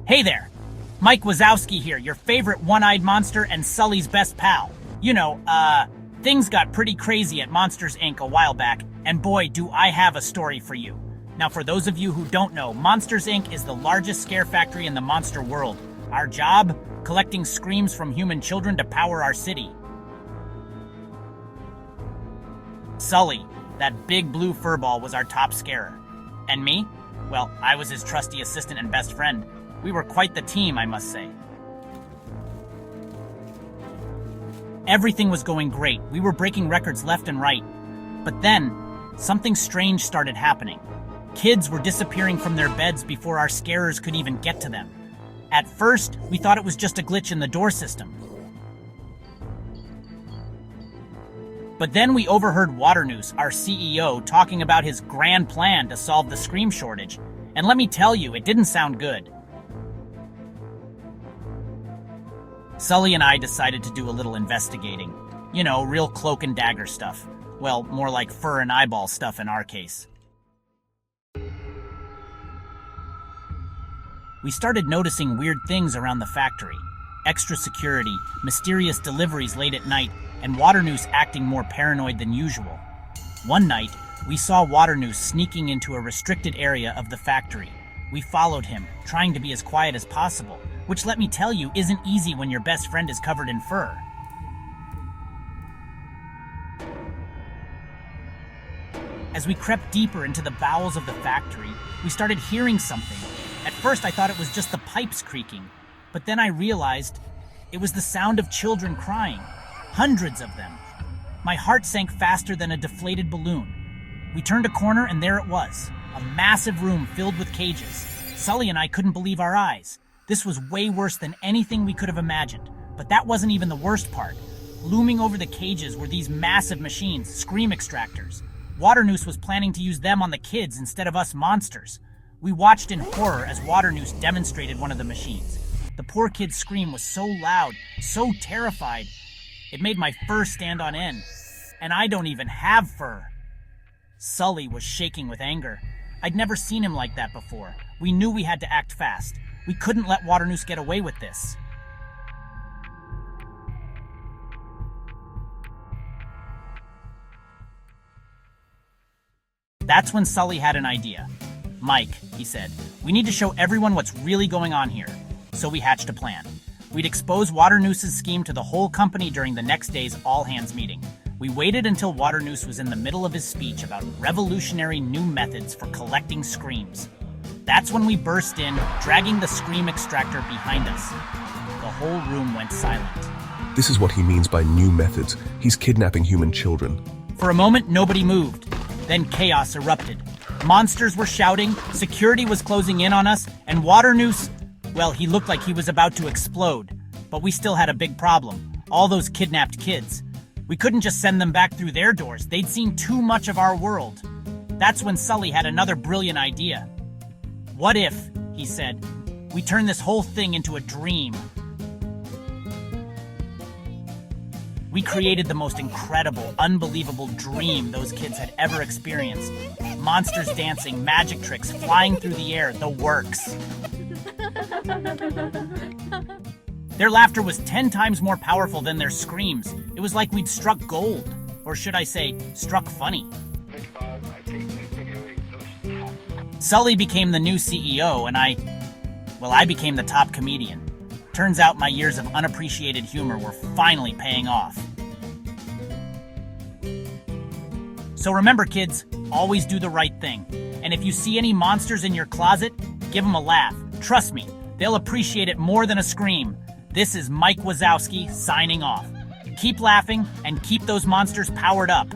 Hey there! Mike Wazowski here, your favorite one-eyed monster and Sully's best pal. Things got pretty crazy at Monsters, Inc. a while back, and boy, do I have a story for you. Now, for those of you who don't know, Monsters, Inc. is the largest scare factory in the monster world. Our job? Collecting screams from human children to power our city. Sully, that big blue furball, was our top scarer. And me? Well, I was his trusty assistant and best friend. We were quite the team, I must say. Everything was going great. We were breaking records left and right. But then, something strange started happening. Kids were disappearing from their beds before our scarers could even get to them. At first, we thought it was just a glitch in the door system. But then we overheard Waternoose, our CEO, talking about his grand plan to solve the scream shortage. And let me tell you, it didn't sound good. Sully and I decided to do a little investigating. You know, real cloak and dagger stuff. Well, more like fur and eyeball stuff in our case. We started noticing weird things around the factory. Extra security, mysterious deliveries late at night, and Waternoose acting more paranoid than usual. One night, we saw Waternoose sneaking into a restricted area of the factory. We followed him, trying to be as quiet as possible, which, let me tell you, isn't easy when your best friend is covered in fur. As we crept deeper into the bowels of the factory, we started hearing something. At first, I thought it was just the pipes creaking, but then I realized it was the sound of children crying. Hundreds of them. My heart sank faster than a deflated balloon. We turned a corner and there it was, a massive room filled with cages. Sully and I couldn't believe our eyes. This was way worse than anything we could have imagined. But that wasn't even the worst part. Looming over the cages were these massive machines, scream extractors. Waternoose was planning to use them on the kids instead of us monsters. We watched in horror as Waternoose demonstrated one of the machines. The poor kid's scream was so loud, so terrified, it made my fur stand on end. And I don't even have fur. Sully was shaking with anger. I'd never seen him like that before. We knew we had to act fast. We couldn't let Waternoose get away with this. That's when Sully had an idea. Mike, he said, we need to show everyone what's really going on here. So we hatched a plan. We'd expose Waternoose's scheme to the whole company during the next day's all-hands meeting. We waited until Waternoose was in the middle of his speech about revolutionary new methods for collecting screams. That's when we burst in, dragging the scream extractor behind us. The whole room went silent. This is what he means by new methods. He's kidnapping human children. For a moment, nobody moved. Then chaos erupted. Monsters were shouting, security was closing in on us, and Waternoose, well, he looked like he was about to explode. But we still had a big problem. All those kidnapped kids. We couldn't just send them back through their doors. They'd seen too much of our world. That's when Sully had another brilliant idea. What if, he said, we turn this whole thing into a dream? We created the most incredible, unbelievable dream those kids had ever experienced. Monsters dancing, magic tricks, flying through the air, the works. Their laughter was 10 times more powerful than their screams. It was like we'd struck gold. Or should I say, struck funny. Sully became the new CEO, and I became the top comedian. Turns out my years of unappreciated humor were finally paying off. So remember, kids, always do the right thing. And if you see any monsters in your closet, give them a laugh. Trust me, they'll appreciate it more than a scream. This is Mike Wazowski signing off. Keep laughing and keep those monsters powered up.